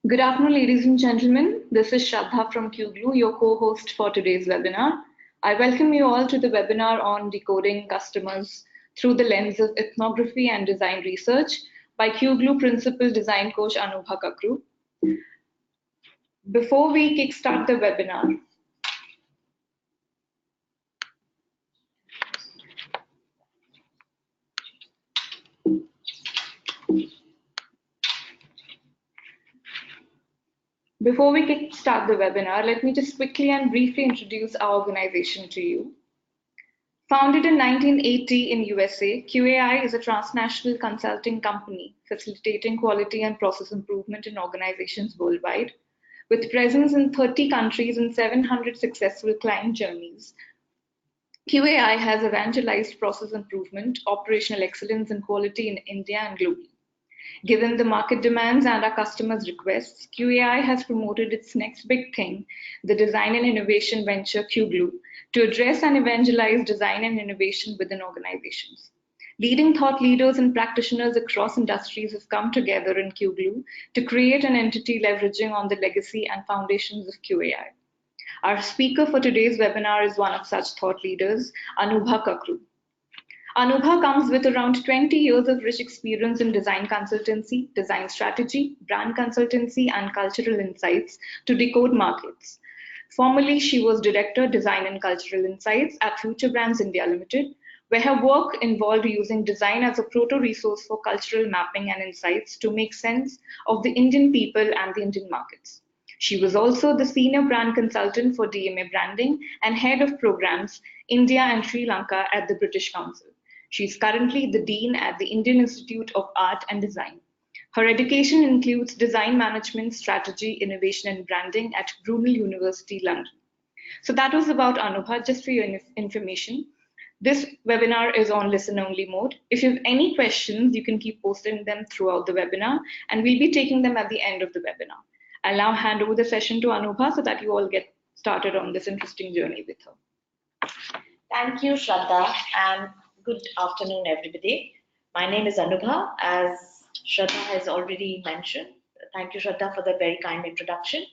Good afternoon, ladies and gentlemen. This is Shraddha from QGLU, your co-host for today's webinar. I welcome you all to the webinar on decoding customers through the lens of ethnography and design research by QGLU Principal Design Coach Anubha Kakru. Before we kickstart the webinar, let me just quickly and briefly introduce our organization to you. Founded in 1980 in USA, QAI is a transnational consulting company facilitating quality and process improvement in organizations worldwide, with presence in 30 countries and 700 successful client journeys. QAI has evangelized process improvement, operational excellence, and quality in India and globally. Given the market demands and our customers' requests, QAI has promoted its next big thing, the design and innovation venture QGLU, to address and evangelize design and innovation within organizations. Leading thought leaders and practitioners across industries have come together in QGLU to create an entity leveraging on the legacy and foundations of QAI. Our speaker for today's webinar is one of such thought leaders, Anubha Kakru. Anubha comes with around 20 years of rich experience in design consultancy, design strategy, brand consultancy, and cultural insights to decode markets. Formerly, she was Director, Design and Cultural Insights at Future Brands India Limited, where her work involved using design as a proto-resource for cultural mapping and insights to make sense of the Indian people and the Indian markets. She was also the Senior Brand Consultant for DMA Branding and Head of Programs, India and Sri Lanka at the British Council. She is currently the Dean at the Indian Institute of Art and Design. Her education includes Design Management, Strategy, Innovation and Branding at Brunel University, London. So that was about Anubha, just for your information. This webinar is on listen-only mode. If you have any questions, you can keep posting them throughout the webinar, and we'll be taking them at the end of the webinar. I'll now hand over the session to Anubha so that you all get started on this interesting journey with her. Thank you, Shraddha, and good afternoon, everybody. My name is Anubha, as Shraddha has already mentioned. Thank you, Shraddha, for the very kind introduction.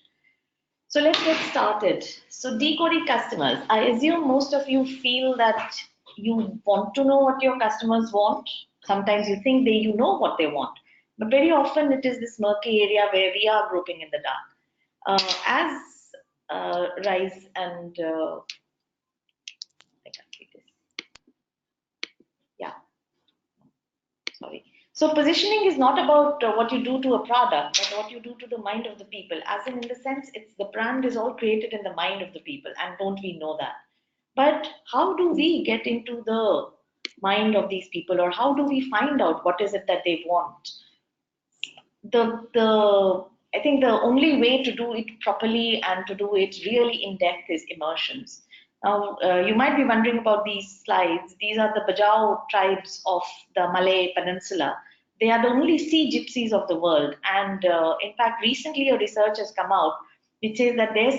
So let's get started. So decoding customers. I assume most of you feel that you want to know what your customers want. Sometimes you think you know what they want. But very often it is this murky area where we are groping in the dark. As Rise and So positioning is not about what you do to a product, but what you do to the mind of the people. As in the sense, it's the brand is all created in the mind of the people, and don't we know that? But how do we get into the mind of these people, or how do we find out what is it that they want? I think the only way to do it properly and to do it really in depth is immersions. Now, you might be wondering about these slides. These are the Bajau tribes of the Malay Peninsula. They are the only sea gypsies of the world. And in fact, recently a research has come out which says that their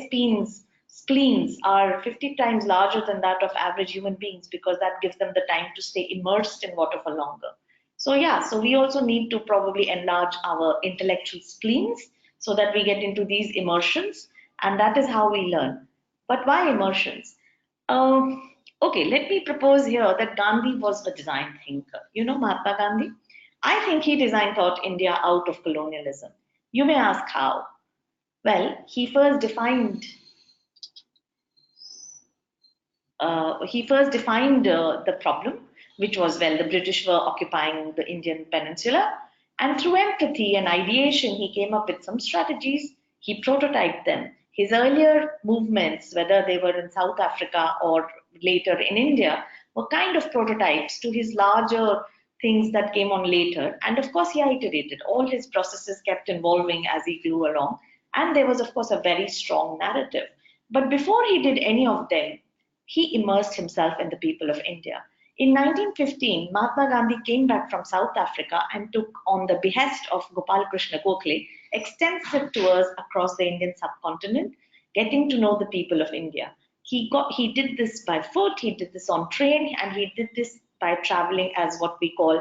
spleens are 50 times larger than that of average human beings, because that gives them the time to stay immersed in water for longer. So yeah, so we also need to probably enlarge our intellectual spleens so that we get into these immersions, and that is how we learn. But why immersions? Okay, let me propose here that Gandhi was a design thinker. You know Mahatma Gandhi? I think he design thought India out of colonialism. You may ask how. Well, he first defined the problem, which was, well, the British were occupying the Indian peninsula, and through empathy and ideation, he came up with some strategies. He prototyped them. His earlier movements, whether they were in South Africa or later in India, were kind of prototypes to his larger things that came on later. And of course, he iterated. All his processes kept evolving as he grew along. And there was, of course, a very strong narrative. But before he did any of them, he immersed himself in the people of India. In 1915, Mahatma Gandhi came back from South Africa and took, on the behest of Gopal Krishna Gokhale, extensive tours across the Indian subcontinent, getting to know the people of India. He did this by foot, he did this on train, and he did this by traveling as what we call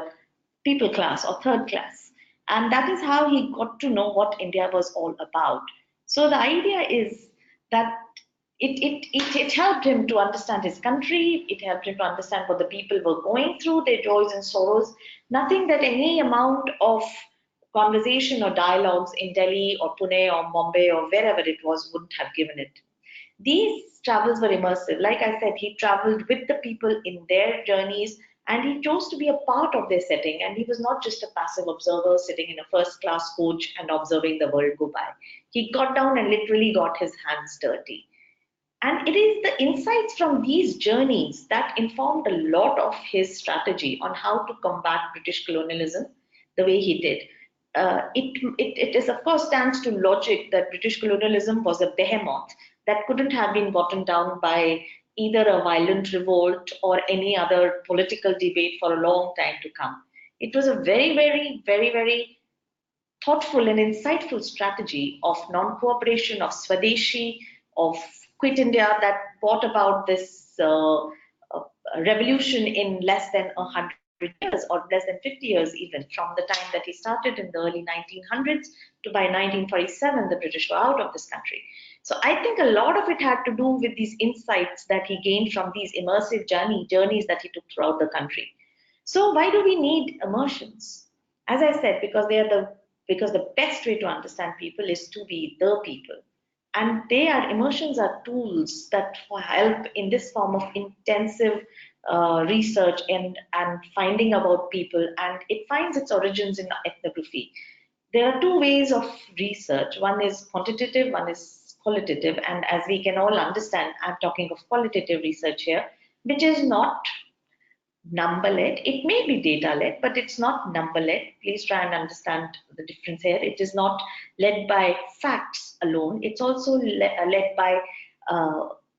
people class or third class. And that is how he got to know what India was all about. So the idea is that it helped him to understand his country, it helped him to understand what the people were going through, their joys and sorrows, nothing that any amount of conversation or dialogues in Delhi or Pune or Bombay or wherever it was wouldn't have given it. These travels were immersive. Like I said, he traveled with the people in their journeys and he chose to be a part of their setting. And he was not just a passive observer sitting in a first class coach and observing the world go by. He got down and literally got his hands dirty. And it is the insights from these journeys that informed a lot of his strategy on how to combat British colonialism the way he did. It is, of course, stands to logic that British colonialism was a behemoth that couldn't have been gotten down by either a violent revolt or any other political debate for a long time to come. It was a very thoughtful and insightful strategy of non-cooperation, of Swadeshi, of Quit India that brought about this revolution in less than 100 years or less than 50 years even from the time that he started in the early 1900s to by 1947 the British were out of this country. So I think a lot of it had to do with these insights that he gained from these immersive journeys that he took throughout the country. So why do we need immersions? As I said, because the best way to understand people is to be the people. And immersions are tools that help in this form of intensive research and finding about people. And it finds its origins in ethnography. There are two ways of research. One is quantitative, one is qualitative. And as we can all understand, I'm talking of qualitative research here, which is not number led. It may be data led, but it's not number led. Please try and understand the difference here. It is not led by facts alone. It's also led by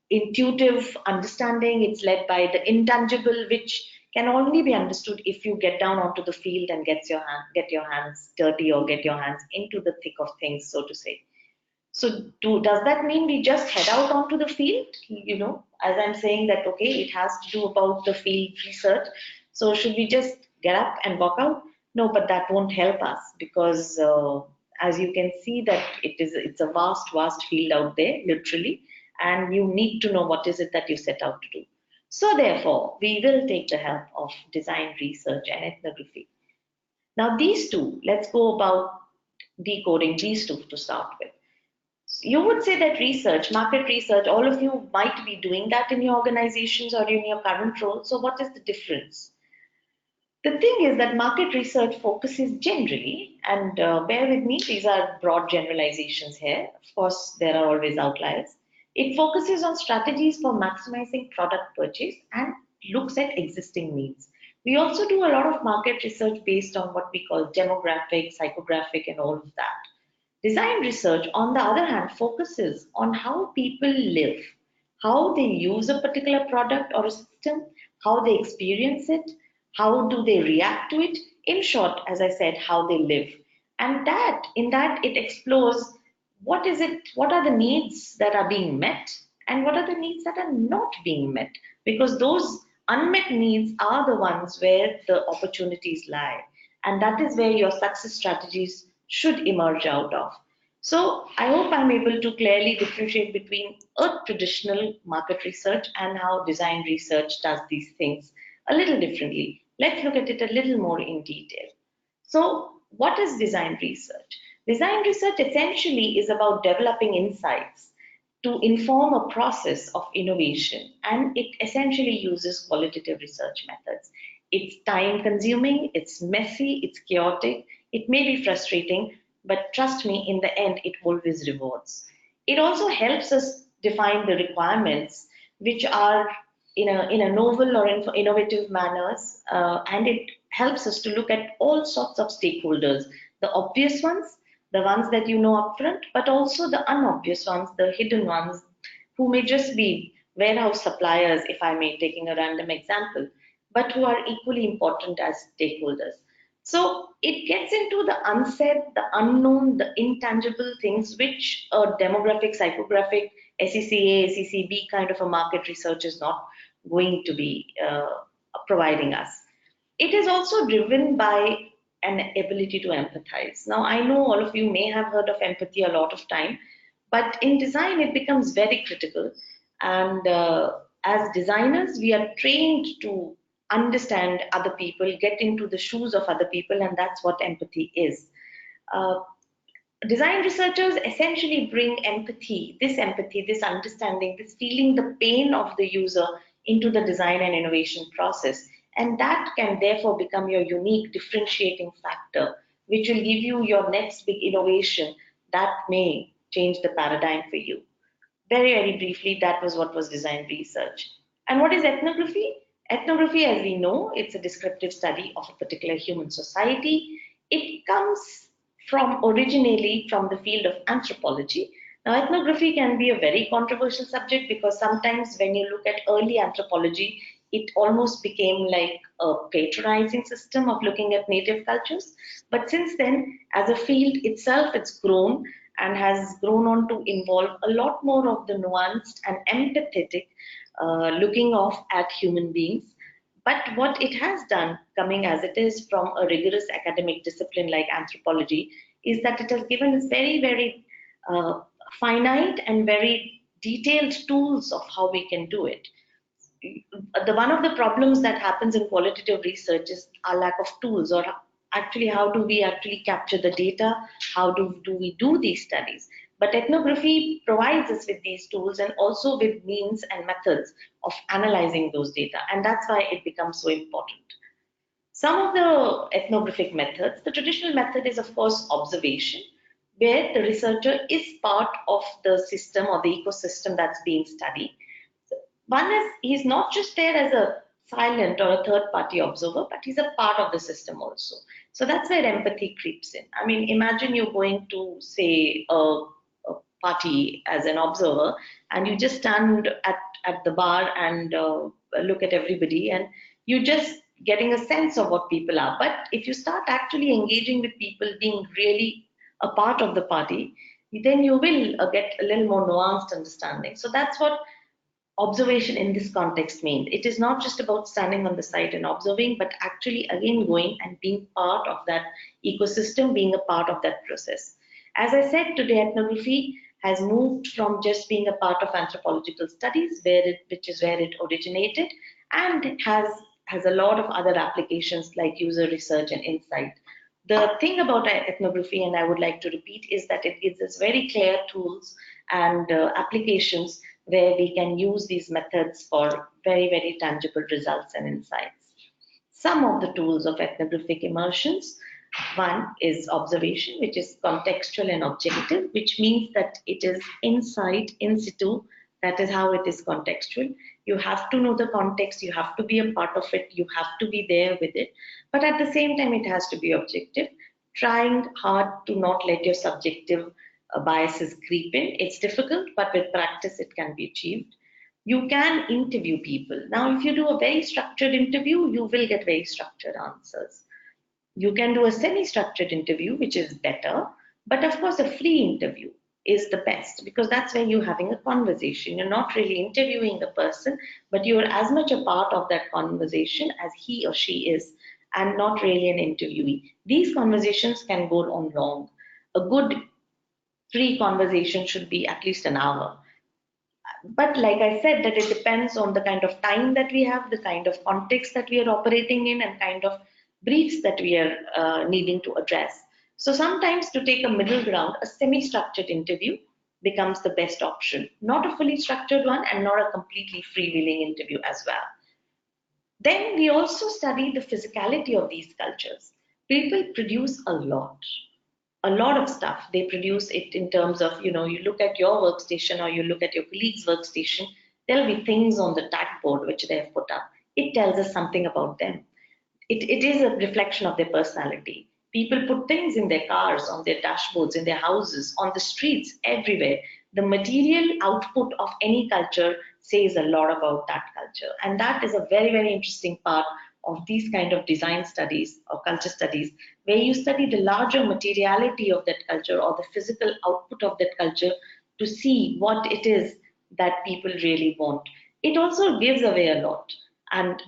intuitive understanding. It's led by the intangible, which can only be understood if you get down onto the field and get your hands dirty or get your hands into the thick of things, so to say. So does that mean we just head out onto the field? As I'm saying that, okay, it has to do about the field research. So should we just get up and walk out? No, but that won't help us because as you can see that it's a vast field out there, literally, and you need to know what is it that you set out to do. So therefore, we will take the help of design research and ethnography. Now these two, let's go about decoding these two to start with. You would say that market research, all of you might be doing that in your organizations or in your current role. So what is the difference? The thing is that market research focuses generally, and bear with me, these are broad generalizations here. Of course, there are always outliers. It focuses on strategies for maximizing product purchase and looks at existing needs. We also do a lot of market research based on what we call demographic, psychographic, and all of that. Design research, on the other hand, focuses on how people live, how they use a particular product or a system, how they experience it, how do they react to it. In short, as I said, how they live. And in that it explores what are the needs that are being met and what are the needs that are not being met, because those unmet needs are the ones where the opportunities lie. And that is where your success strategies should emerge out of. So I hope I'm able to clearly differentiate between a traditional market research and how design research does these things a little differently. Let's look at it a little more in detail. So what is design research? Design research essentially is about developing insights to inform a process of innovation, and it essentially uses qualitative research methods. It's time consuming, it's messy, it's chaotic, it may be frustrating, but trust me, in the end, it always rewards. It also helps us define the requirements, which are in a novel or innovative manners, and it helps us to look at all sorts of stakeholders, the obvious ones, the ones that you know upfront, but also the unobvious ones, the hidden ones, who may just be warehouse suppliers, if I may, taking a random example, but who are equally important as stakeholders. So it gets into the unsaid, the unknown, the intangible things which a demographic, psychographic, SECA, SECB kind of a market research is not going to be providing us. It is also driven by an ability to empathize. Now, I know all of you may have heard of empathy a lot of time, but in design, it becomes very critical. And as designers, we are trained to understand other people, get into the shoes of other people, and that's what empathy is. Uh, Design researchers essentially bring empathy, this understanding, this feeling the pain of the user into the design and innovation process. And that can therefore become your unique differentiating factor, which will give you your next big innovation that may change the paradigm for you. Very, very briefly, that was what was design research. And what is ethnography? Ethnography, as we know, it's a descriptive study of a particular human society. It comes from originally from the field of anthropology. Now, ethnography can be a very controversial subject because sometimes when you look at early anthropology, it almost became like a patronizing system of looking at native cultures. But since then, as a field itself, it's grown and has grown on to involve a lot more of the nuanced and empathetic looking off at human beings. But what it has done, coming as it is from a rigorous academic discipline like anthropology, is that it has given us very, very finite and very detailed tools of how we can do it. One of the problems that happens in qualitative research is our lack of tools, or actually how do we actually capture the data, how do we do these studies. But ethnography provides us with these tools and also with means and methods of analyzing those data, and that's why it becomes so important. Some of the ethnographic methods, the traditional method is of course observation, where the researcher is part of the system or the ecosystem that's being studied. One is he's not just there as a silent or a third party observer, but he's a part of the system also. So that's where empathy creeps in. I mean, imagine you're going to, say, a party as an observer, and you just stand at the bar and look at everybody, and you just getting a sense of what people are. But if you start actually engaging with people, being really a part of the party, then you will get a little more nuanced understanding. So that's what observation in this context means. It is not just about standing on the site and observing, but actually again going and being part of that ecosystem, being a part of that process. As I said, today ethnography has moved from just being a part of anthropological studies, which is where it originated, and it has a lot of other applications like user research and insight. The thing about ethnography, and I would like to repeat, is that it gives us very clear tools and applications where we can use these methods for very, very tangible results and insights. Some of the tools of ethnographic immersions, one is observation, which is contextual and objective, which means that it is insight, in situ. That is how it is contextual. You have to know the context, you have to be a part of it, you have to be there with it, but at the same time it has to be objective, trying hard to not let your subjective biases creep in. It's difficult, but with practice it can be achieved. You can interview people. Now, if you do a very structured interview, you will get very structured answers. You can do a semi-structured interview, which is better, but of course a free interview is the best, because that's when you're having a conversation. You're not really interviewing the person, but you're as much a part of that conversation as he or she is, and not really an interviewee. These conversations can go on long. A good free conversation should be at least an hour. But like I said, that it depends on the kind of time that we have, the kind of context that we are operating in, and kind of briefs that we are needing to address. So sometimes, to take a middle ground, a semi-structured interview becomes the best option, not a fully structured one and not a completely freewheeling interview as well. Then we also study the physicality of these cultures. People produce a lot of stuff. They produce it in terms of, you look at your workstation or you look at your colleague's workstation, there'll be things on the tagboard which they have put up. It tells us something about them. It is a reflection of their personality. People put things in their cars, on their dashboards, in their houses, on the streets, everywhere. The material output of any culture says a lot about that culture. And that is a very, very interesting part of these kind of design studies or culture studies, where you study the larger materiality of that culture or the physical output of that culture to see what it is that people really want. It also gives away a lot. And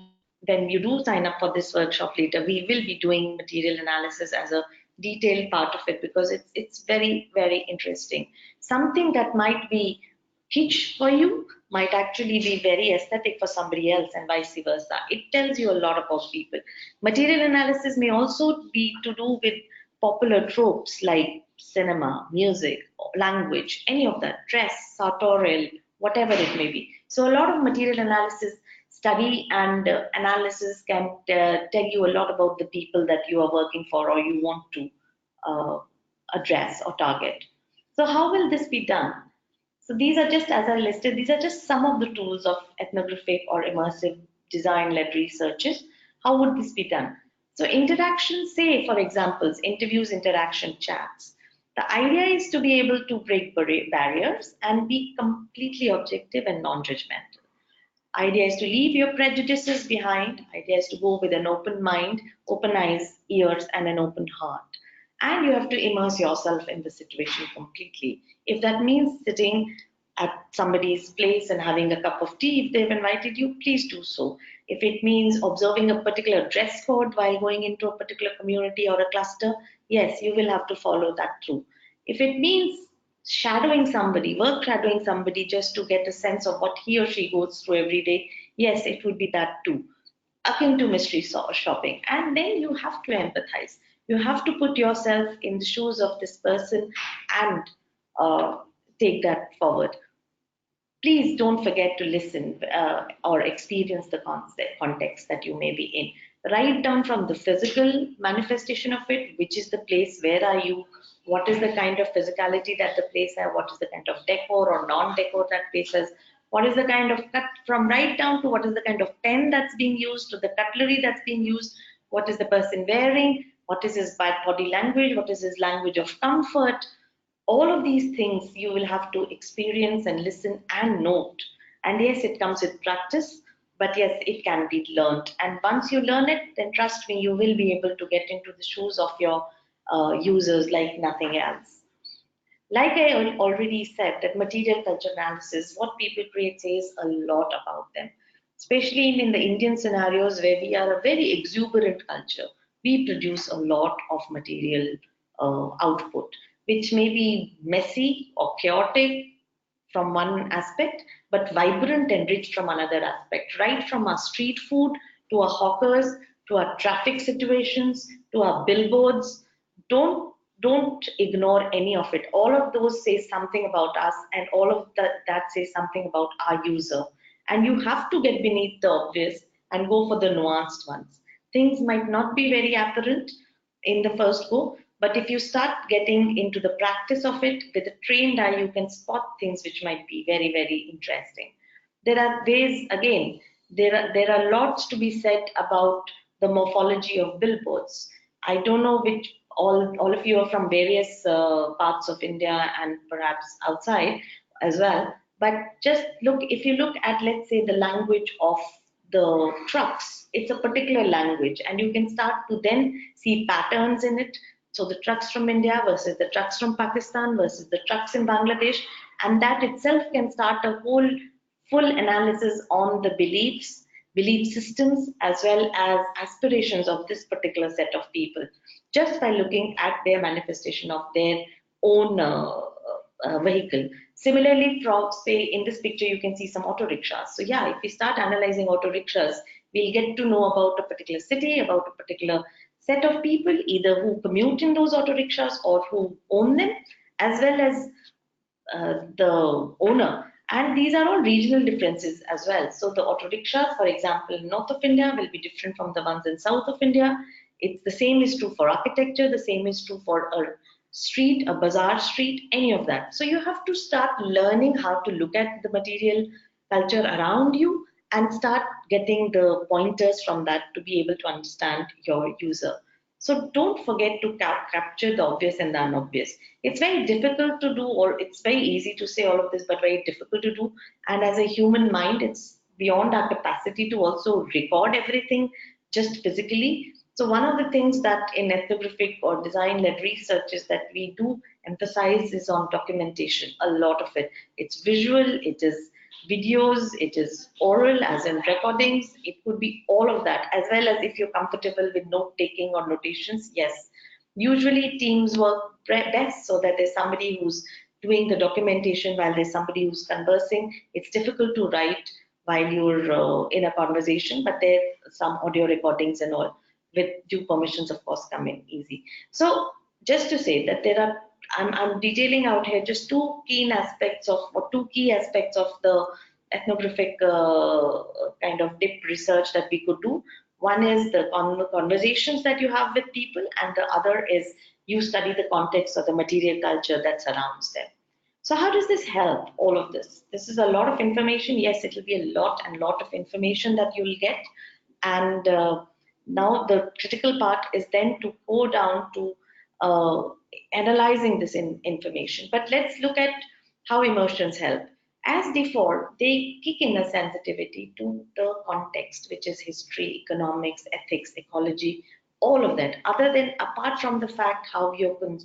when you do sign up for this workshop later, we will be doing material analysis as a detailed part of it, because it's very, very interesting. Something that might be kitsch for you might actually be very aesthetic for somebody else, and vice versa. It tells you a lot about people. Material analysis may also be to do with popular tropes like cinema, music, language, any of that, dress, sartorial, whatever it may be. So a lot of material analysis study and analysis can tell you a lot about the people that you are working for or you want to uh, address or target. So how will this be done? So these are just, as I listed, these are just some of the tools of ethnographic or immersive design-led researches. How would this be done? So interaction, say for examples, interviews, interaction, chats. The idea is to be able to break barriers and be completely objective and non-judgmental. Idea is to leave your prejudices behind. Idea is to go with an open mind, open eyes, ears, and an open heart. And you have to immerse yourself in the situation completely. If that means sitting at somebody's place and having a cup of tea, if they've invited you, please do so. If it means observing a particular dress code while going into a particular community or a cluster, yes, you will have to follow that through. If it means shadowing somebody, work shadowing somebody just to get a sense of what he or she goes through every day, yes, it would be that too, akin to mystery shopping. And then you have to empathize. You have to put yourself in the shoes of this person and take that forward. Please don't forget to listen or experience the context that you may be in. Write down from the physical manifestation of it, which is the place, where are you, what is the kind of physicality that the place has, what is the kind of decor or non-decor that place has, what is the kind of cut, from right down to what is the kind of pen that's being used, to the cutlery that's being used, what is the person wearing, what is his body language, what is his language of comfort. All of these things you will have to experience and listen and note. And yes, it comes with practice, but yes, it can be learned. And once you learn it, then trust me, you will be able to get into the shoes of your users like nothing else. Like I already said, that material culture analysis, what people create says a lot about them, especially in the Indian scenarios where we are a very exuberant culture. We produce a lot of material output, which may be messy or chaotic from one aspect, but vibrant and rich from another aspect, right from our street food to our hawkers, to our traffic situations, to our billboards. Don't ignore any of it. All of those say something about us, and all of that says something about our user. And you have to get beneath the obvious and go for the nuanced ones. Things might not be very apparent in the first go, but if you start getting into the practice of it with a trained eye, you can spot things which might be very, very interesting. There are ways, again, there are lots to be said about the morphology of billboards. I don't know which, all of you are from various parts of India and perhaps outside as well. But just look, if you look at, let's say, the language of the trucks, it's a particular language, and you can start to then see patterns in it. So the trucks from India versus the trucks from Pakistan versus the trucks in Bangladesh, and that itself can start a whole full analysis on the beliefs, belief systems, as well as aspirations of this particular set of people, just by looking at their manifestation of their own vehicle. Similarly, from, say, in this picture, you can see some auto rickshaws. So yeah, if we start analyzing auto rickshaws, we'll get to know about a particular city, about a particular set of people, either who commute in those auto rickshaws or who own them, as well as the owner. And these are all regional differences as well. So the auto rickshaws, for example, in north of India will be different from the ones in south of India. It's the same is true for architecture, the same is true for a street, a bazaar street, any of that. So you have to start learning how to look at the material culture around you and start getting the pointers from that to be able to understand your user. So don't forget to capture the obvious and the unobvious. It's very difficult to do, or it's very easy to say all of this, but very difficult to do. And as a human mind, it's beyond our capacity to also record everything just physically. So one of the things that in ethnographic or design-led research is that we do emphasize is on documentation, a lot of it. It's visual, it is videos, it is oral as in recordings, it could be all of that, as well as if you're comfortable with note taking or notations, yes. Usually teams work best so that there's somebody who's doing the documentation while there's somebody who's conversing. It's difficult to write while you're in a conversation, but there's some audio recordings and all with due permissions, of course, come in easy. So just to say that there are, I'm detailing out here just two key aspects of, or two key aspects of the ethnographic kind of deep research that we could do. One is the conversations that you have with people, and the other is you study the context or the material culture that surrounds them. So how does this help all of this? This is a lot of information. Yes, it will be a lot and lot of information that you'll get. And now the critical part is then to go down to analyzing this information. But let's look at how immersions help. As before, they kick in a sensitivity to the context, which is history, economics, ethics, ecology, all of that. Other than, apart from the fact how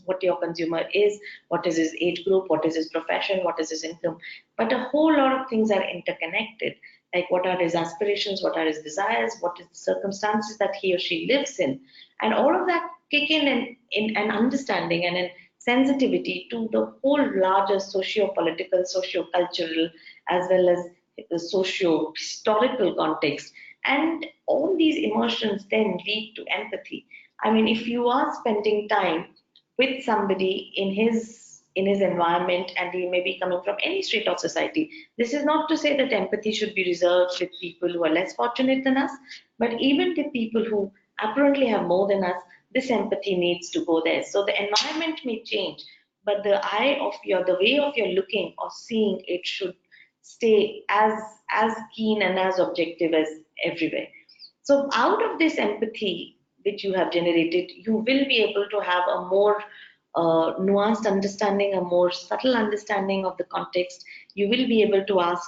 what your consumer is, what is his age group, what is his profession, what is his income, but a whole lot of things are interconnected. Like what are his aspirations, what are his desires, what is the circumstances that he or she lives in, and all of that kick in an understanding and an sensitivity to the whole larger socio-political, socio-cultural, as well as the socio-historical context. And all these emotions then lead to empathy. I mean, if you are spending time with somebody in his environment, and he may be coming from any strata of society, this is not to say that empathy should be reserved with people who are less fortunate than us, but even with people who apparently have more than us, this empathy needs to go there. So the environment may change, but the way of your looking or seeing it should stay as keen and as objective as everywhere. So out of this empathy which you have generated, you will be able to have a more nuanced understanding, a more subtle understanding of the context. You will be able to ask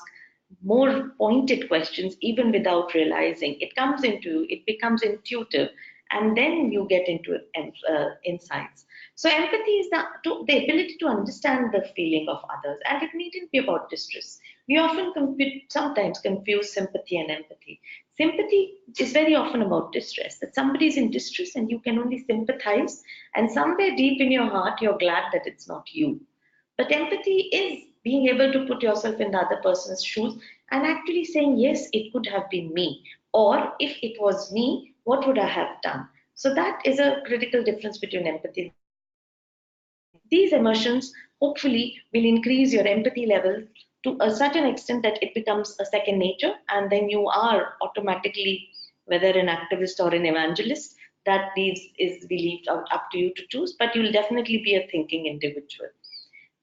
more pointed questions even without realizing. It becomes intuitive, and then you get into insights. So empathy is the ability to understand the feeling of others, and it needn't be about distress. We often sometimes confuse sympathy and empathy. Sympathy is very often about distress, that somebody is in distress and you can only sympathize, and somewhere deep in your heart, you're glad that it's not you. But empathy is being able to put yourself in the other person's shoes and actually saying, yes, it could have been me. Or if it was me, what would I have done? So that is a critical difference between empathy and sympathy. These emotions hopefully will increase your empathy level to a certain extent that it becomes a second nature, and then you are automatically, whether an activist or an evangelist, that is believed up to you to choose, but you'll definitely be a thinking individual.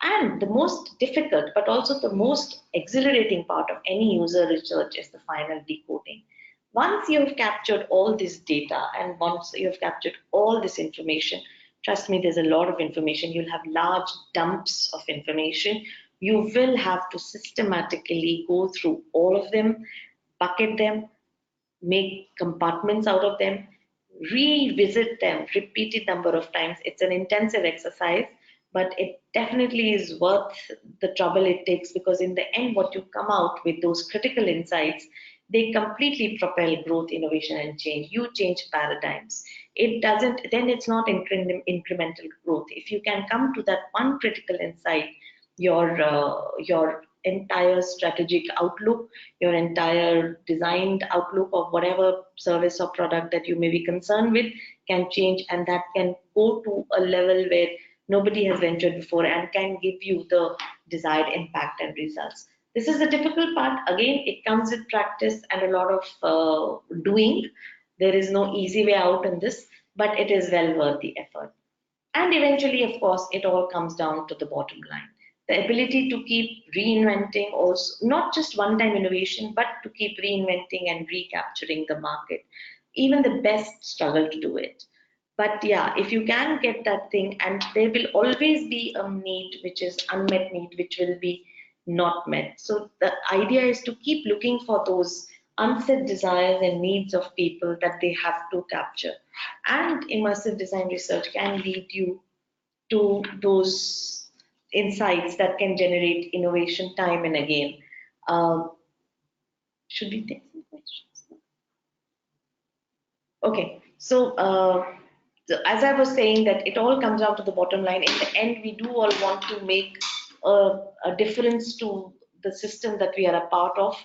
And the most difficult, but also the most exhilarating part of any user research is the final decoding. Once you have captured all this data and once you have captured all this information, trust me, there's a lot of information. You'll have large dumps of information. You will have to systematically go through all of them, bucket them, make compartments out of them, revisit them repeated number of times. It's an intensive exercise, but it definitely is worth the trouble it takes, because in the end, what you come out with those critical insights, they completely propel growth, innovation, and change. You change paradigms. It doesn't, then it's not incremental growth. If you can come to that one critical insight, your entire strategic outlook, your entire designed outlook of whatever service or product that you may be concerned with can change, and that can go to a level where nobody has ventured before and can give you the desired impact and results. This is the difficult part. Again, it comes with practice and a lot of doing. There is no easy way out in this, but it is well worth the effort. And eventually, of course, it all comes down to the bottom line. The ability to keep reinventing, also not just one-time innovation, but to keep reinventing and recapturing the market. Even the best struggle to do it. But yeah, if you can get that thing, and there will always be a need which is unmet need, which will be not met. So the idea is to keep looking for those unsaid desires and needs of people that they have to capture. And immersive design research can lead you to those insights that can generate innovation time and again. Should we take some questions? Okay, so as I was saying, that it all comes down to the bottom line. In the end, we do all want to make a difference to the system that we are a part of,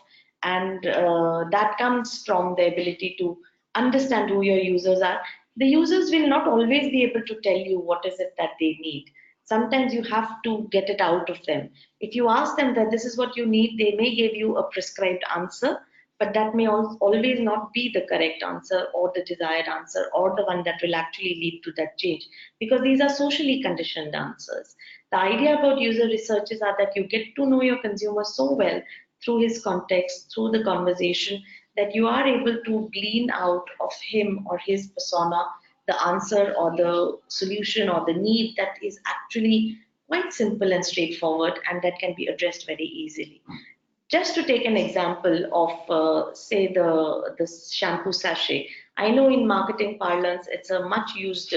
and that comes from the ability to understand who your users are. The users will not always be able to tell you what is it that they need. Sometimes you have to get it out of them. If you ask them that this is what you need, they may give you a prescribed answer, but that may always not be the correct answer or the desired answer or the one that will actually lead to that change, because these are socially conditioned answers. The idea about user researches are that you get to know your consumer so well through his context, through the conversation, that you are able to glean out of him or his persona the answer or the solution or the need that is actually quite simple and straightforward, and that can be addressed very easily. Just to take an example of, say, the shampoo sachet. I know in marketing parlance, it's a much used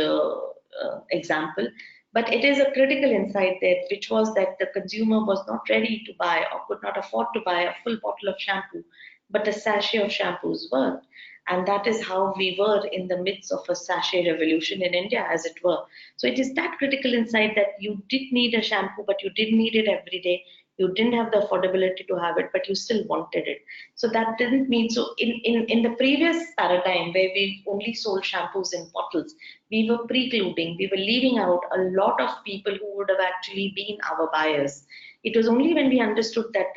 example, but it is a critical insight there, which was that the consumer was not ready to buy or could not afford to buy a full bottle of shampoo, but a sachet of shampoos worked. And that is how we were in the midst of a sachet revolution in India, as it were. So it is that critical insight that you did need a shampoo, but you didn't need it every day. You didn't have the affordability to have it, but you still wanted it. So that didn't mean, so in the previous paradigm where we only sold shampoos in bottles, we were precluding, we were leaving out a lot of people who would have actually been our buyers. It was only when we understood that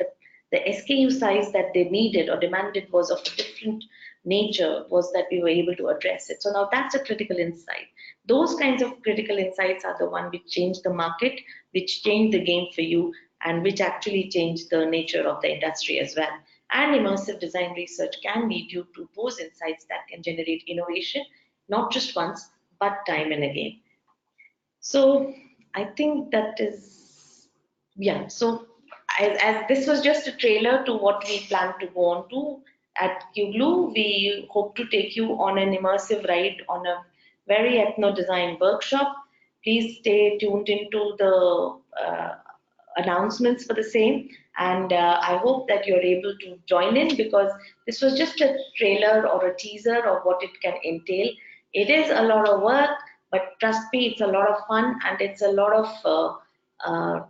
the SKU size that they needed or demanded was of a different nature was that we were able to address it. So now that's a critical insight. Those kinds of critical insights are the one which change the market, which change the game for you, and which actually change the nature of the industry as well. And immersive design research can lead you to those insights that can generate innovation, not just once, but time and again. So I think that is, yeah. So as this was just a trailer to what we plan to go on to at QGLU, we hope to take you on an immersive ride on a very ethno design workshop. Please stay tuned into the announcements for the same, and I hope that you're able to join in, because this was just a trailer or a teaser of what it can entail. It is a lot of work, but trust me, it's a lot of fun, and it's a lot of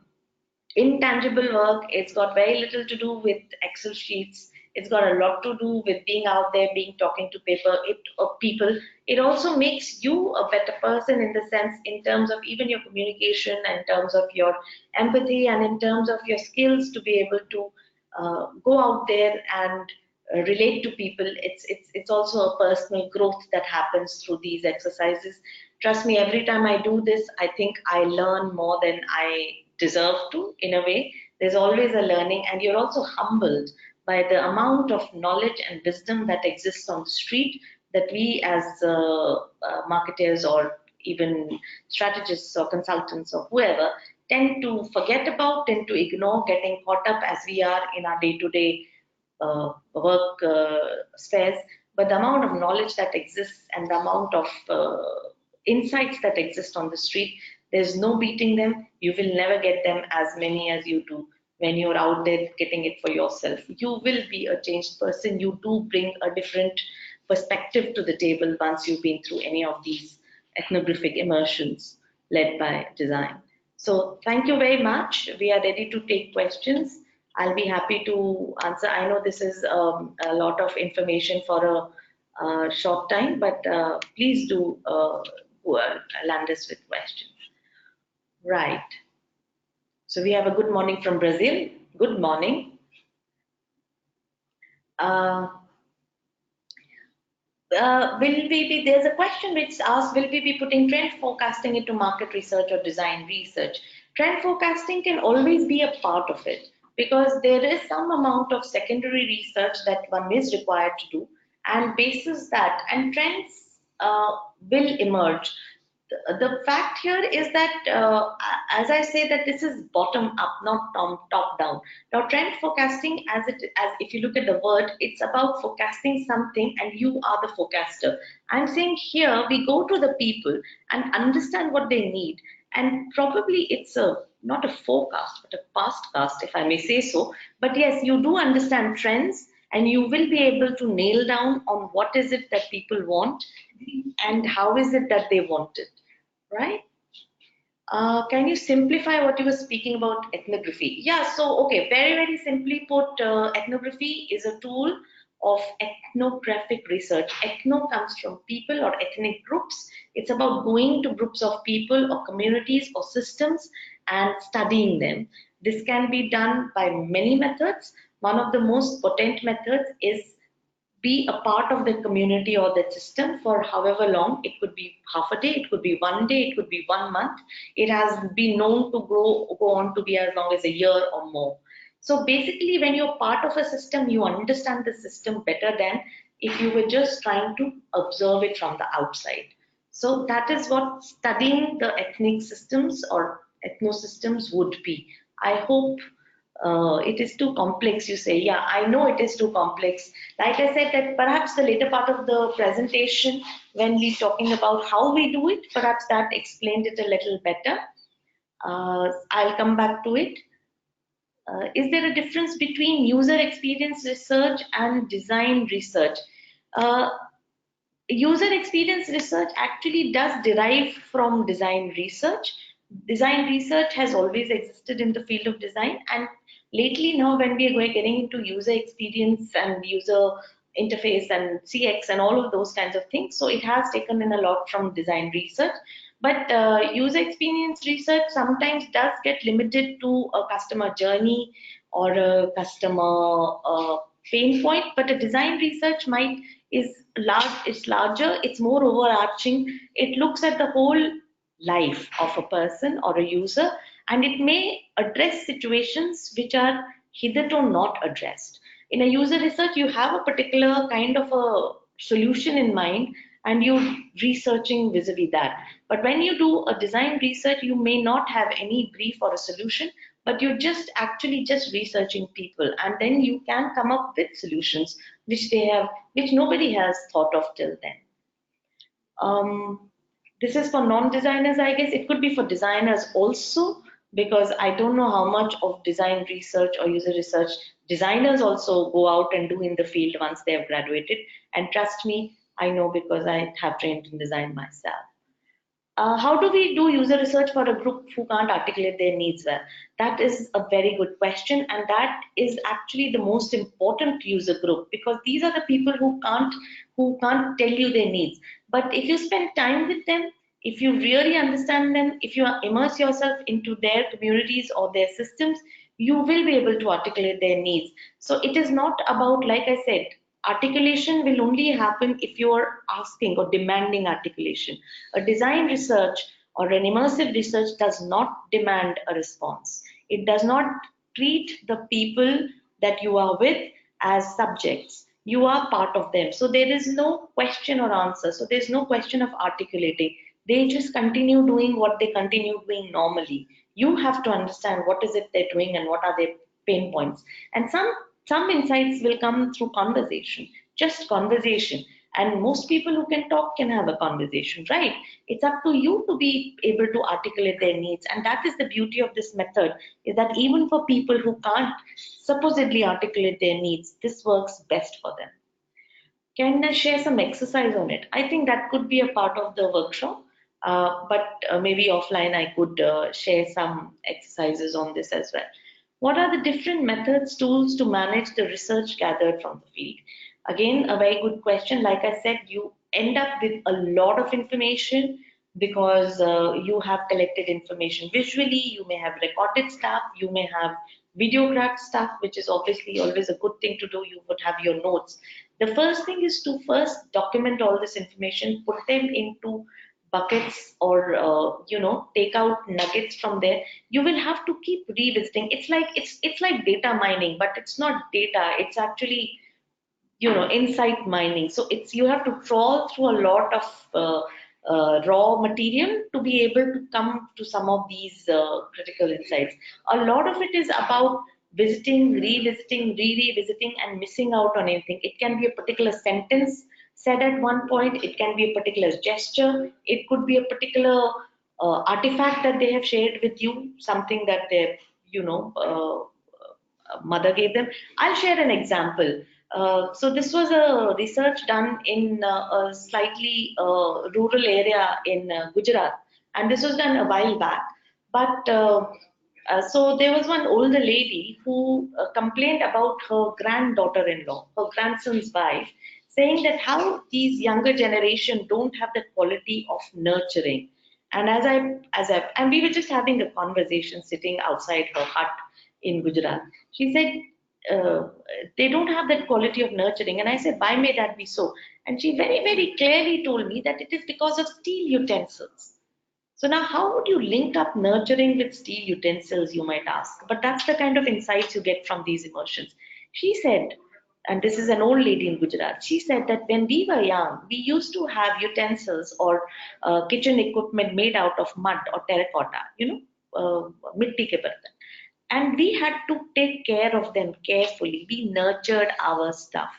intangible work. It's got very little to do with Excel sheets. It's got a lot to do with being out there, being talking to people. It also makes you a better person, in the sense, in terms of even your communication, in terms of your empathy, and in terms of your skills to be able to go out there and relate to people. It's also a personal growth that happens through these exercises. Trust me, every time I do this, I think I learn more than I deserve to, in a way. There's always a learning, and you're also humbled by the amount of knowledge and wisdom that exists on the street, that we as marketers or even strategists or consultants or whoever tend to forget about, tend to ignore, getting caught up as we are in our day-to-day work spheres. But the amount of knowledge that exists and the amount of insights that exist on the street, there's no beating them. You will never get them as many as you do when you're out there getting it for yourself. You will be a changed person. You do bring a different perspective to the table once you've been through any of these ethnographic immersions led by design. So thank you very much. We are ready to take questions. I'll be happy to answer. I know this is a lot of information for a short time, but please do land us with questions. Right. So we have a good morning from Brazil. Good morning. There's a question which asks, will we be putting trend forecasting into market research or design research? Trend forecasting can always be a part of it, because there is some amount of secondary research that one is required to do, and basis that, and trends will emerge. The fact here is that, as I say, that this is bottom up, not top down. Now, trend forecasting, as if you look at the word, it's about forecasting something, and you are the forecaster. I'm saying here we go to the people and understand what they need, and probably it's a not a forecast but a past cast, if I may say so. But yes, you do understand trends, and you will be able to nail down on what is it that people want and how is it that they want it, right? Can you simplify what you were speaking about ethnography? Yeah, so okay, very, very simply put, ethnography is a tool of ethnographic research. Ethno comes from people or ethnic groups. It's about going to groups of people or communities or systems and studying them. This can be done by many methods. One of the most potent methods is be a part of the community or the system for however long. It could be half a day, it could be one day, it could be 1 month. It has been known to go on to be as long as a year or more. So basically, when you're part of a system, you understand the system better than if you were just trying to observe it from the outside. So that is what studying the ethnic systems or ethnosystems would be. I hope it is too complex, you say. Yeah, I know it is too complex. Like I said, that perhaps the later part of the presentation, when we're talking about how we do it, perhaps that explained it a little better. I'll come back to it. Is there a difference between user experience research and design research? Uh, User experience research actually does derive from design research. Design research has always existed in the field of design, and lately now when we are getting into user experience and user interface and CX and all of those kinds of things, so it has taken in a lot from design research. But user experience research sometimes does get limited to a customer journey or a customer pain point, but a design research might is large, it's larger, it's more overarching. It looks at the whole life of a person or a user, and it may address situations which are hitherto not addressed. In a user research, you have a particular kind of a solution in mind and you're researching vis-a-vis that. But when you do a design research, you may not have any brief or a solution, but you're just actually just researching people, and then you can come up with solutions which they have, which nobody has thought of till then. This is for non-designers, I guess. It could be for designers also, because I don't know how much of design research or user research designers also go out and do in the field once they have graduated. And trust me, I know because I have trained in design myself. How do we do user research for a group who can't articulate their needs well? That is a very good question, and that is actually the most important user group, because these are the people who can't tell you their needs. But if you spend time with them, if you really understand them, if you immerse yourself into their communities or their systems, you will be able to articulate their needs. So it is not about, like I said, articulation will only happen if you are asking or demanding articulation. A design research or an immersive research does not demand a response. It does not treat the people that you are with as subjects. You are part of them. So there is no question or answer. So there's no question of articulating. They just continue doing what they continue doing normally. You have to understand what is it they're doing and what are their pain points. And some insights will come through conversation, just conversation. And most people who can talk can have a conversation, right? It's up to you to be able to articulate their needs. And that is the beauty of this method, is that even for people who can't supposedly articulate their needs, this works best for them. Can I share some exercise on it? I think that could be a part of the workshop, but maybe offline I could share some exercises on this as well. What are the different methods, tools to manage the research gathered from the field? Again, a very good question. Like I said, you end up with a lot of information because you have collected information visually, you may have recorded stuff, you may have videographed stuff, which is obviously always a good thing to do. You would have your notes. The first thing is to first document all this information, put them into buckets, or take out nuggets from there. You will have to keep revisiting. It's like data mining, but it's not data. It's actually insight mining. So it's, you have to trawl through a lot of raw material to be able to come to some of these critical insights. A lot of it is about visiting, revisiting, revisiting, and missing out on anything. It can be a particular sentence said at one point, it can be a particular gesture, it could be a particular artifact that they have shared with you, something that their, mother gave them. I'll share an example. So this was a research done in a slightly rural area in Gujarat, and this was done a while back. But so there was one older lady who complained about her granddaughter-in-law, her grandson's wife, saying that how these younger generation don't have the quality of nurturing. And and we were just having a conversation sitting outside her hut in Gujarat. She said, they don't have that quality of nurturing. And I said, why may that be so? And she very, very clearly told me that it is because of steel utensils. So now, how would you link up nurturing with steel utensils, you might ask? But that's the kind of insights you get from these immersions. She said, and this is an old lady in Gujarat, she said that when we were young, we used to have utensils or kitchen equipment made out of mud or terracotta, mitti ke bartan. And we had to take care of them carefully. We nurtured our stuff.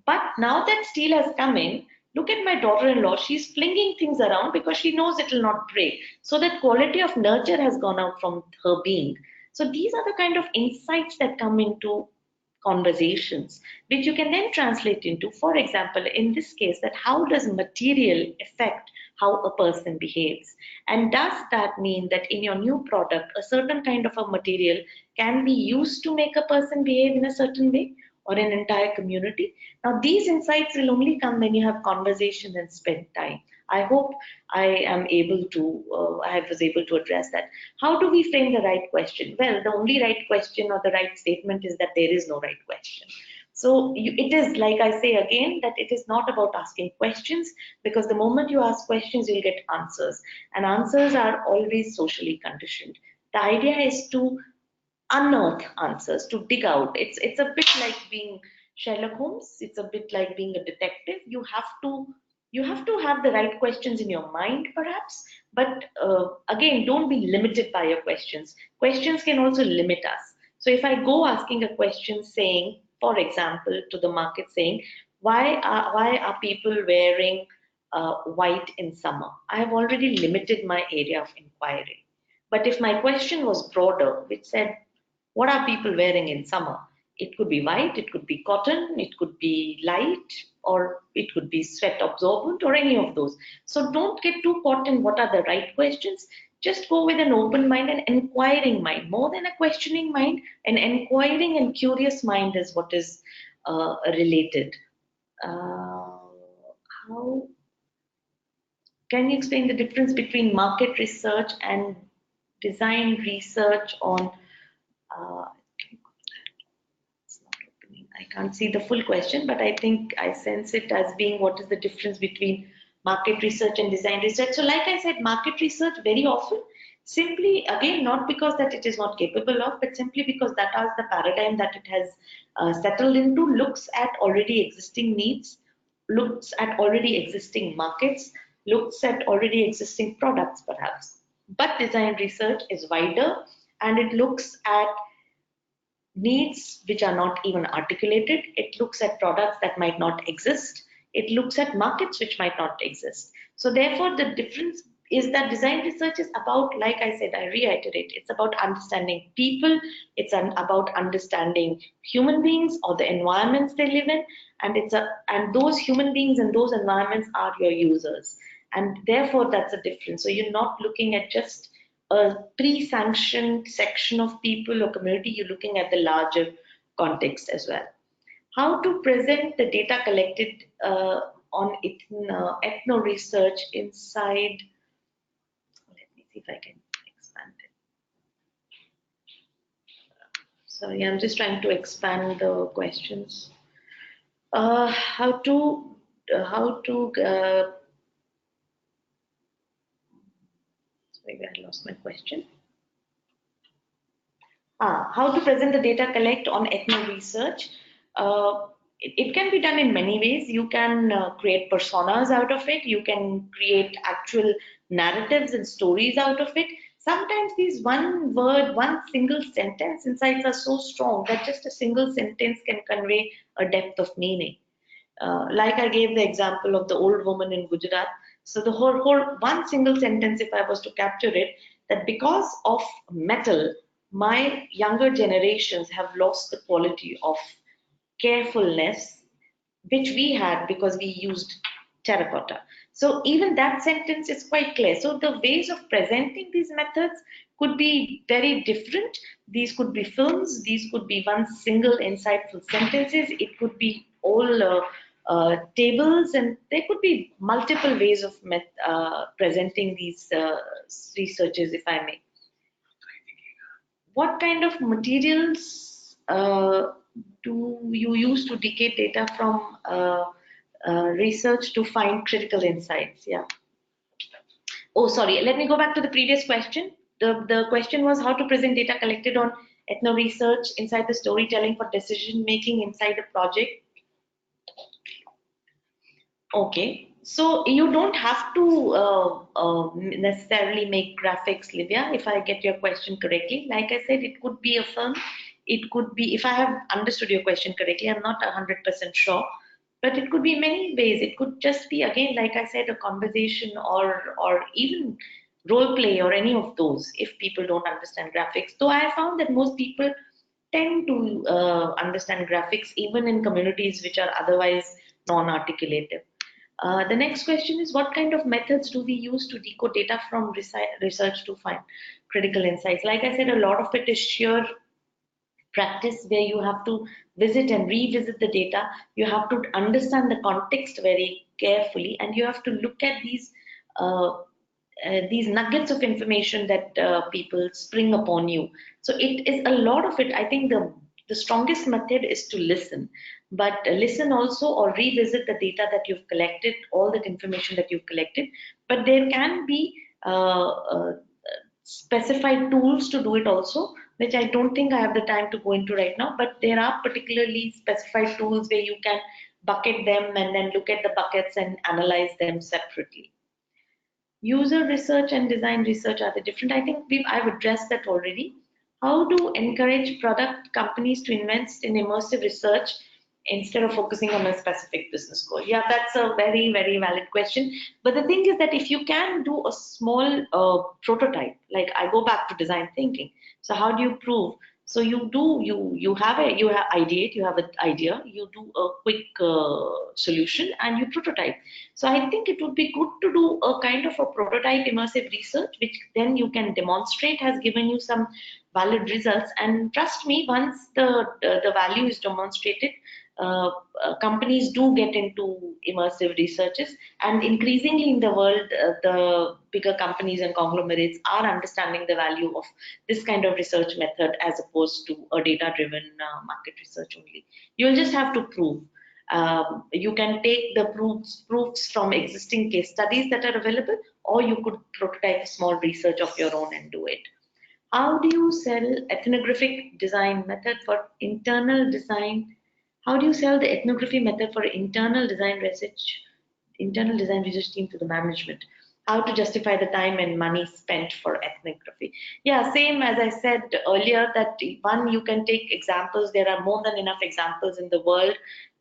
But now that steel has come in, look at my daughter-in-law. She's flinging things around because she knows it will not break. So that quality of nurture has gone out from her being. So these are the kind of insights that come into conversations, which you can then translate into, for example, in this case, that how does material affect how a person behaves? And does that mean that in your new product, a certain kind of a material can be used to make a person behave in a certain way? Or an entire community. Now, these insights will only come when you have conversation and spend time. I hope I was able to address that. How do we frame the right question? Well, the only right question or the right statement is that there is no right question. So it is, like I say again, that it is not about asking questions, because the moment you ask questions, you'll get answers. And answers are always socially conditioned. The idea is to unearth answers, to dig out. It's a bit like being Sherlock Holmes. It's a bit like being a detective. You have to have the right questions in your mind, perhaps. But again, don't be limited by your questions. Questions can also limit us. So if I go asking a question saying, for example, to the market saying, why are people wearing white in summer? I have already limited my area of inquiry. But if my question was broader, which said, what are people wearing in summer? It could be white, it could be cotton, it could be light, or it could be sweat absorbent, or any of those. So don't get too caught in what are the right questions. Just go with an open mind and inquiring mind. More than a questioning mind, an inquiring and curious mind is what is related. How can you explain the difference between market research and design research on it's not opening. I can't see the full question, but I think I sense it as being what is the difference between market research and design research. So like I said, market research very often simply, again, not because that it is not capable of, but simply because that is the paradigm that it has settled into, looks at already existing needs, looks at already existing markets, looks at already existing products perhaps. But design research is wider, and it looks at needs which are not even articulated. It looks at products that might not exist. It looks at markets which might not exist. So therefore, the difference is that design research is about, like I said, I reiterate, it's about understanding people, about understanding human beings or the environments they live in, and those human beings and those environments are your users. And therefore, that's a difference. So you're not looking at just a pre-sanctioned section of people or community, you're looking at the larger context as well. How to present the data collected on ethno research inside, let me see if I can expand it. Sorry, I'm just trying to expand the questions. Maybe I lost my question. How to present the data collect on ethno research. It can be done in many ways. You can create personas out of it. You can create actual narratives and stories out of it. Sometimes these one word, one single sentence insights are so strong that just a single sentence can convey a depth of meaning. Like I gave the example of the old woman in Gujarat. So the whole one single sentence, if I was to capture it, that because of metal, my younger generations have lost the quality of carefulness which we had because we used terracotta. So even that sentence is quite clear. So the ways of presenting these methods could be very different. These could be films, these could be one single insightful sentences, it could be all tables, and there could be multiple ways of presenting these researches, if I may. What kind of materials do you use to decode data from research to find critical insights? Yeah. Oh, sorry. Let me go back to the previous question. The question was how to present data collected on ethno research inside the storytelling for decision making inside a project. Okay. So you don't have to necessarily make graphics, Livia, if I get your question correctly. Like I said, it could be a film. It could be, if I have understood your question correctly, I'm not 100% sure, but it could be many ways. It could just be, again, like I said, a conversation or even role play or any of those if people don't understand graphics. Though I found that most people tend to understand graphics even in communities which are otherwise non-articulative. The next question is what kind of methods do we use to decode data from research to find critical insights? Like I said, a lot of it is sheer practice where you have to visit and revisit the data. You have to understand the context very carefully, and you have to look at these nuggets of information that people spring upon you. So it is a lot of it. I think the strongest method is to listen, but listen also or revisit the data that you've collected, all that information that you've collected. But there can be specified tools to do it also, which I don't think I have the time to go into right now, but there are particularly specified tools where you can bucket them and then look at the buckets and analyze them separately. User research and design research are the different. I think I've addressed that already. How do encourage product companies to invest in immersive research instead of focusing on a specific business goal? Yeah, that's a very, very valid question. But the thing is that if you can do a small prototype, like I go back to design thinking. So how do you prove? So you have ideate, you have an idea, you do a quick solution, and you prototype. So I think it would be good to do a kind of a prototype immersive research, which then you can demonstrate has given you some valid results. And trust me, once the value is demonstrated, companies do get into immersive researches, and increasingly in the world, the bigger companies and conglomerates are understanding the value of this kind of research method as opposed to a data-driven market research only. You'll just have to prove. You can take the proofs from existing case studies that are available, or you could prototype a small research of your own and do it. How do you sell ethnographic design method for internal design? How do you sell the ethnography method for internal design research team to the management? How to justify the time and money spent for ethnography? Yeah, same as I said earlier, that one, you can take examples. There are more than enough examples in the world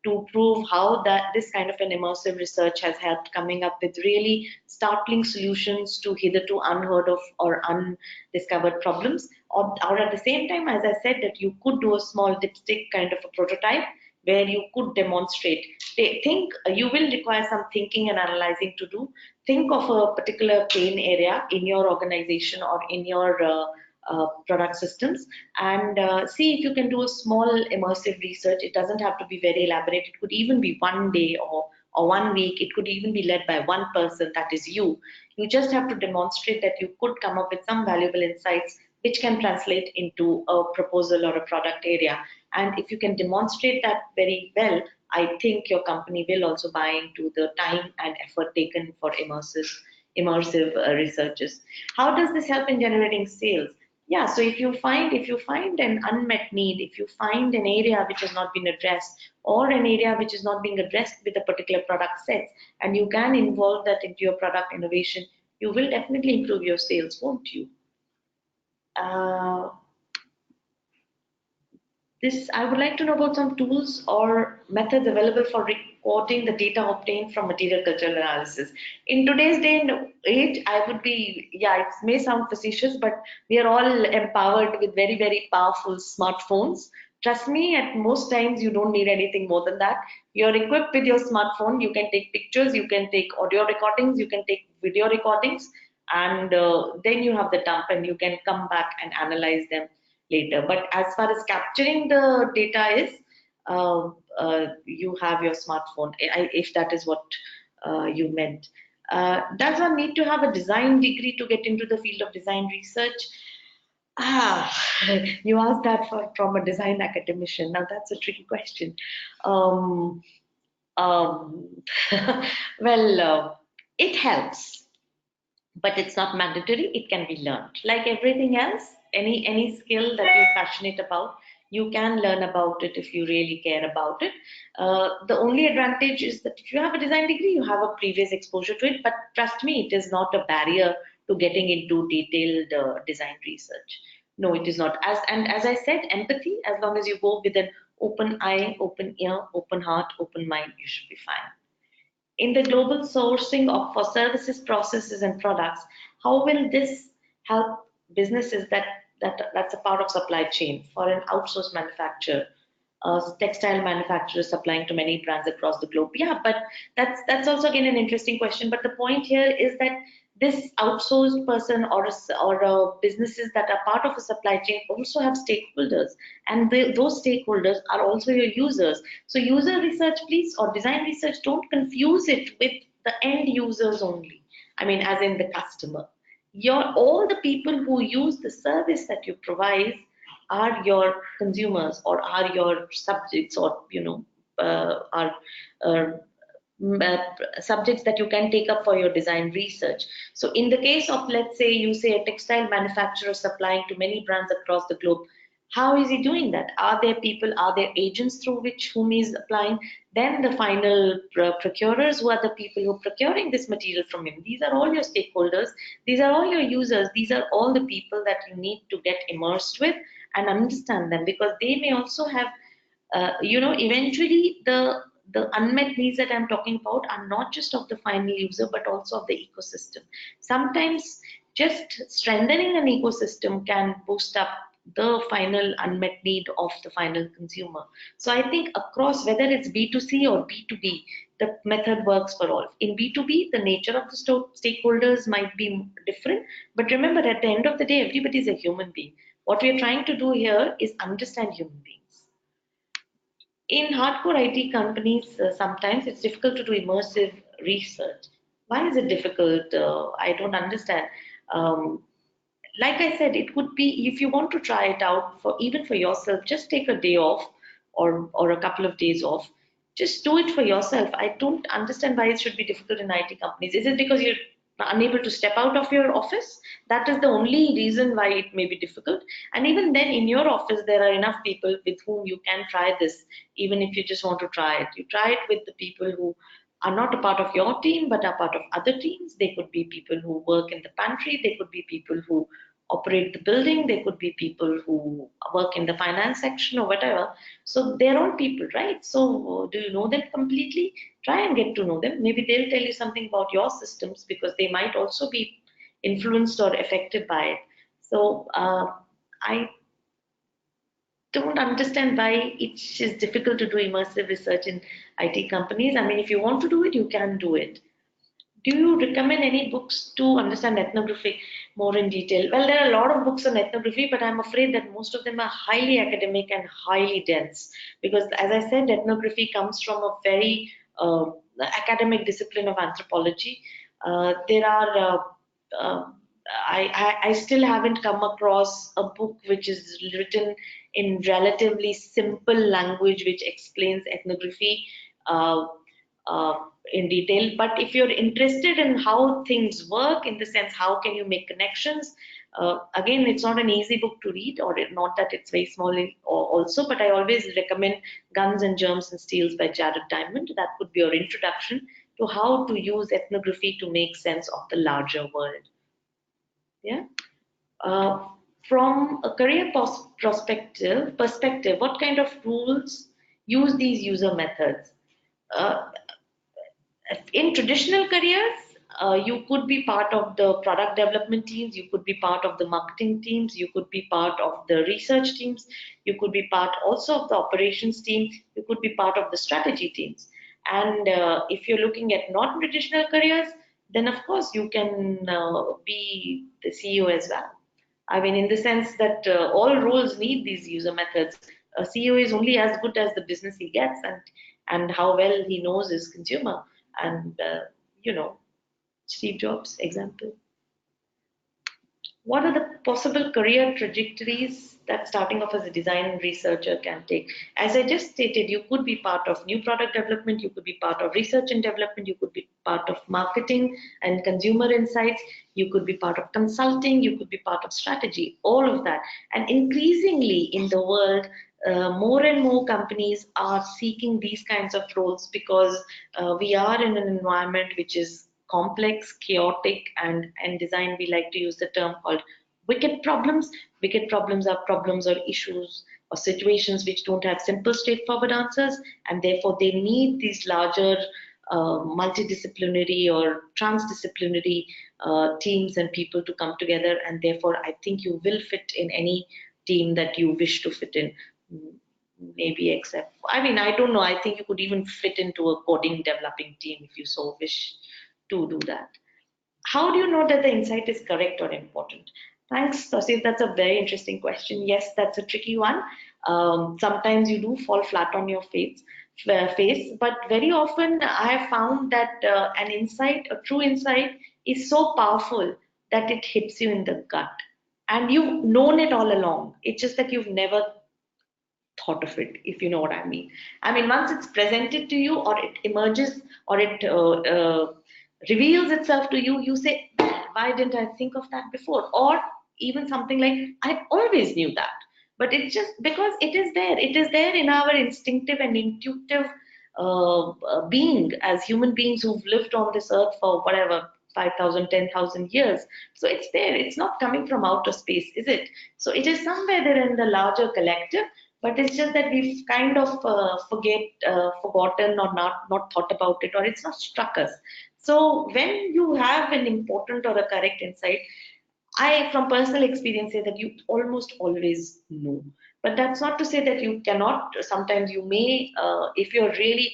to prove how that this kind of an immersive research has helped coming up with really startling solutions to hitherto unheard of or undiscovered problems. Or at the same time, as I said, that you could do a small dipstick kind of a prototype where you could demonstrate. Think you will require some thinking and analyzing to do. Think of a particular pain area in your organization or in your product systems, and see if you can do a small immersive research. It doesn't have to be very elaborate. It could even be one day or 1 week. It could even be led by one person, that is you. You just have to demonstrate that you could come up with some valuable insights which can translate into a proposal or a product area. And if you can demonstrate that very well, I think your company will also buy into the time and effort taken for immersive researches. How does this help in generating sales? Yeah, so if you find an unmet need, if you find an area which has not been addressed, or an area which is not being addressed with a particular product set, and you can involve that into your product innovation, you will definitely improve your sales, won't you? I would like to know about some tools or methods available for reporting the data obtained from material cultural analysis. In today's day and age, I would be, yeah, it may sound facetious, but we are all empowered with very, very powerful smartphones. Trust me, at most times you don't need anything more than that. You're equipped with your smartphone, you can take pictures, you can take audio recordings, you can take video recordings, and then you have the dump and you can come back and analyze them later. But as far as capturing the data is, you have your smartphone, if that is what you meant. Does one need to have a design degree to get into the field of design research? Ah, you asked that from a design academician. Now that's a tricky question. Um, um, well, it helps, but it's not mandatory. It can be learned. Like everything else, any skill that you're passionate about, you can learn about it if you really care about it. The only advantage is that if you have a design degree, you have a previous exposure to it. But trust me, it is not a barrier to getting into detailed design research. No, it is not. As I said, empathy. As long as you go with an open eye, open ear, open heart, open mind, you should be fine. In the global sourcing of for services, processes, and products, how will this help businesses that's a part of supply chain for an outsourced manufacturer, textile manufacturer supplying to many brands across the globe? Yeah, but that's also again an interesting question. But the point here is that this outsourced person or businesses that are part of a supply chain also have stakeholders, and those stakeholders are also your users. So user research, please, or design research, don't confuse it with the end users only. I mean, as in the customer. All the people who use the service that you provide are your consumers or are your subjects, or are uh, subjects that you can take up for your design research. So in the case of, let's say, you say a textile manufacturer supplying to many brands across the globe, how is he doing that? Are there people, are there agents through whom he is applying? Then the final procurers, who are the people who are procuring this material from him. These are all your stakeholders. These are all your users. These are all the people that you need to get immersed with and understand them, because they may also have, eventually the unmet needs that I'm talking about are not just of the final user, but also of the ecosystem. Sometimes just strengthening an ecosystem can boost up the final unmet need of the final consumer. So I think across, whether it's B2C or B2B, the method works for all. In B2B, the nature of the stakeholders might be different, but remember, at the end of the day, everybody is a human being. What we are trying to do here is understand human beings. In hardcore IT companies, sometimes it's difficult to do immersive research. Why is it difficult? I don't understand. Um, like I said, it would be, if you want to try it out for even for yourself, just take a day off or a couple of days off. Just do it for yourself. I don't understand why it should be difficult in IT companies. Is it because you're unable to step out of your office? That is the only reason why it may be difficult. And even then, in your office, there are enough people with whom you can try this, even if you just want to try it. You try it with the people who are not a part of your team but are part of other teams. They could be people who work in the pantry, they could be people who operate the building, they could be people who work in the finance section or whatever. So they're all people, right? So do you know them completely? Try and get to know them. Maybe they'll tell you something about your systems, because they might also be influenced or affected by it. So I don't understand why it is difficult to do immersive research in IT companies. I mean, if you want to do it, you can do it. Do you recommend any books to understand ethnography more in detail? Well, there are a lot of books on ethnography, but I'm afraid that most of them are highly academic and highly dense. Because, as I said, ethnography comes from a very academic discipline of anthropology. There are I still haven't come across a book which is written in relatively simple language which explains ethnography uh, uh, in detail. But if you're interested in how things work, in the sense how can you make connections, again, it's not an easy book to read, or not that it's very small also, but I always recommend Guns and Germs and Steels by Jared Diamond. That would be your introduction to how to use ethnography to make sense of the larger world. Yeah. Uh, from a career perspective, what kind of tools use these user methods? in traditional careers, you could be part of the product development teams, you could be part of the marketing teams, you could be part of the research teams, you could be part also of the operations team, you could be part of the strategy teams. And if you're looking at non-traditional careers, then of course you can be the CEO as well. I mean, in the sense that all roles need these user methods. A CEO is only as good as the business he gets and how well he knows his consumer. And you know, Steve Jobs example. What are the possible career trajectories that starting off as a design researcher can take? As I just stated, you could be part of new product development, you could be part of research and development, you could be part of marketing and consumer insights, you could be part of consulting, you could be part of strategy, all of that. And increasingly in the world, more and more companies are seeking these kinds of roles because we are in an environment which is complex, chaotic, and design, we like to use the term called wicked problems. Wicked problems are problems or issues or situations which don't have simple, straightforward answers, and therefore they need these larger multidisciplinary or transdisciplinary teams and people to come together. And therefore, I think you will fit in any team that you wish to fit in. Maybe except, I mean, I don't know. I think you could even fit into a coding developing team if you so wish to do that. How do you know that the insight is correct or important? Thanks, Tosif. That's a very interesting question. Yes, that's a tricky one. Sometimes you do fall flat on your face, but very often I have found that an insight, a true insight, is so powerful that it hits you in the gut. And you've known it all along. It's just that you've never thought of it, if you know what I mean. I mean, once it's presented to you or it emerges or it reveals itself to you, you say, why didn't I think of that before? Or even something like, I always knew that. But it's just because it is there. It is there in our instinctive and intuitive being as human beings who've lived on this earth for whatever, 5,000, 10,000 years. So it's there. It's not coming from outer space, is it? So it is somewhere there in the larger collective, but it's just that we've kind of forgotten or not thought about it, or it's not struck us. So when you have an important or a correct insight, I, from personal experience, say that you almost always know. But that's not to say that you cannot. Sometimes you may, if you're really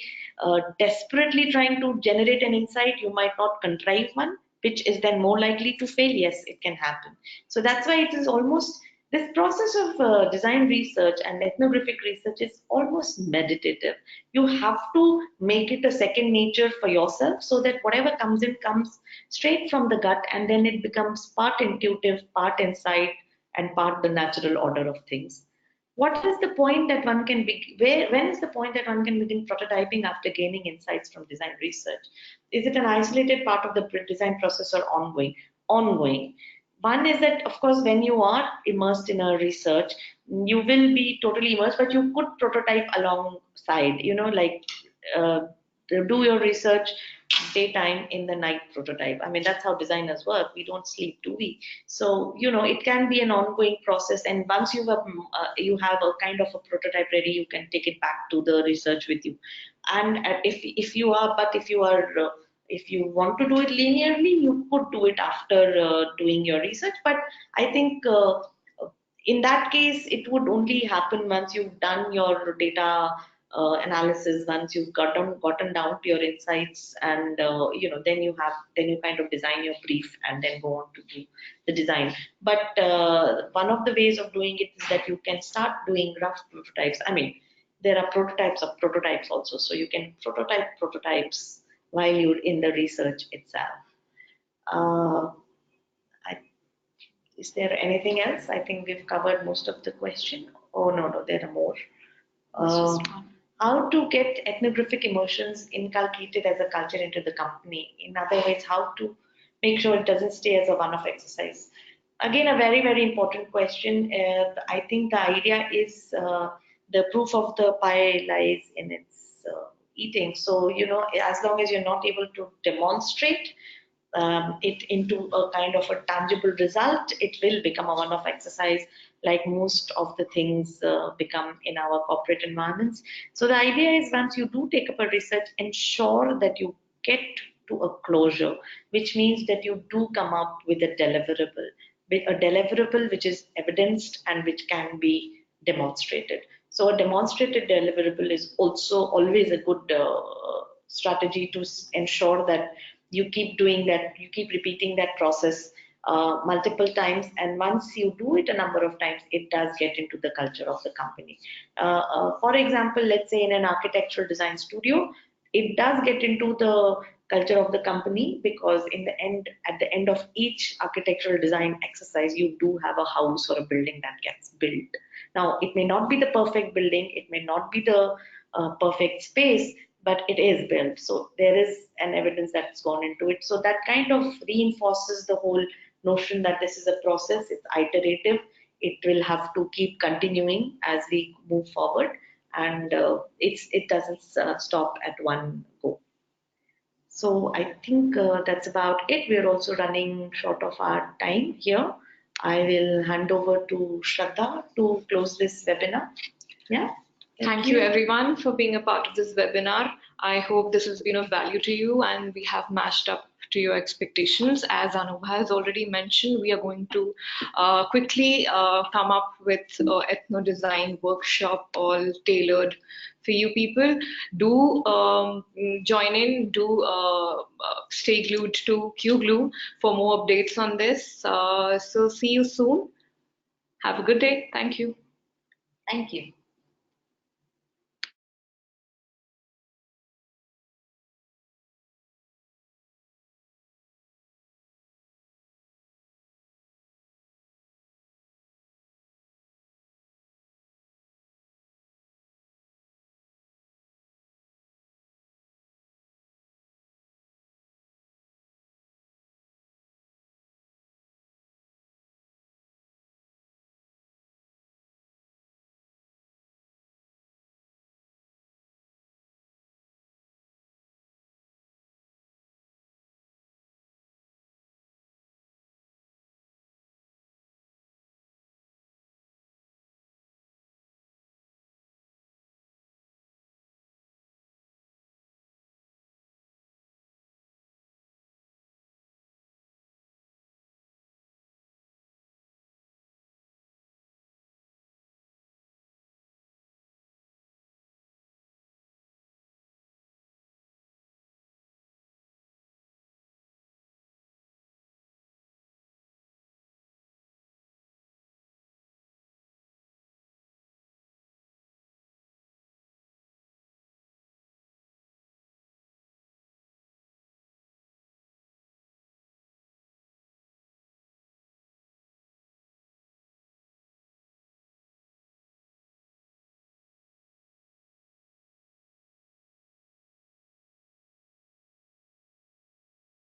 desperately trying to generate an insight, you might not contrive one, which is then more likely to fail. Yes, it can happen. So that's why it is almost this process of design research and ethnographic research is almost meditative. You have to make it a second nature for yourself so that whatever comes in comes straight from the gut, and then it becomes part intuitive, part insight, and part the natural order of things. What is the point that one can be, when is the point that one can begin prototyping after gaining insights from design research? Is it an isolated part of the design process or ongoing? Ongoing. One is that, of course, when you are immersed in a research, you will be totally immersed, but you could prototype alongside, you know, like do your research daytime, in the night prototype. I mean, that's how designers work. We don't sleep, do we? So, you know, it can be an ongoing process. And once you have a kind of a prototype ready, you can take it back to the research with you. And if you are, if you want to do it linearly, you could do it after doing your research. But I think in that case, it would only happen once you've done your data analysis, once you've gotten down to your insights, and you know, then you kind of design your brief and then go on to do the design. But one of the ways of doing it is that you can start doing rough prototypes. I mean, there are prototypes of prototypes also, so you can prototype prototypes while you're in the research itself. Is there anything else? I think we've covered most of the question. Oh, no, there are more. How to get ethnographic emotions inculcated as a culture into the company? In other words, how to make sure it doesn't stay as a one-off exercise? Again, a very, very important question. I think the idea is the proof of the pie lies in its eating. So, you know, as long as you're not able to demonstrate it into a kind of a tangible result, it will become a one-off exercise, like most of the things become in our corporate environments. So the idea is, once you do take up a research, ensure that you get to a closure, which means that you do come up with a deliverable which is evidenced and which can be demonstrated. So a demonstrated deliverable is also always a good strategy to ensure that you keep doing that, you keep repeating that process multiple times, and once you do it a number of times, it does get into the culture of the company. For example, let's say in an architectural design studio, it does get into the culture of the company, because at the end of each architectural design exercise, you do have a house or a building that gets built. Now, it may not be the perfect building, it may not be the perfect space, but it is built. So there is an evidence that's gone into it. So that kind of reinforces the whole notion that this is a process, it's iterative, it will have to keep continuing as we move forward, and it doesn't stop at one go. So I think that's about it. We're also running short of our time here. I will hand over to Shraddha to close this webinar. Yeah. Thank you everyone for being a part of this webinar. I hope this has been of value to you and we have matched up to your expectations. As Anubha has already mentioned, we are going to quickly come up with ethno design workshop all tailored for you people. Do join in, do stay glued to QGlue for more updates on this. So see you soon. Have a good day. Thank you. Thank you.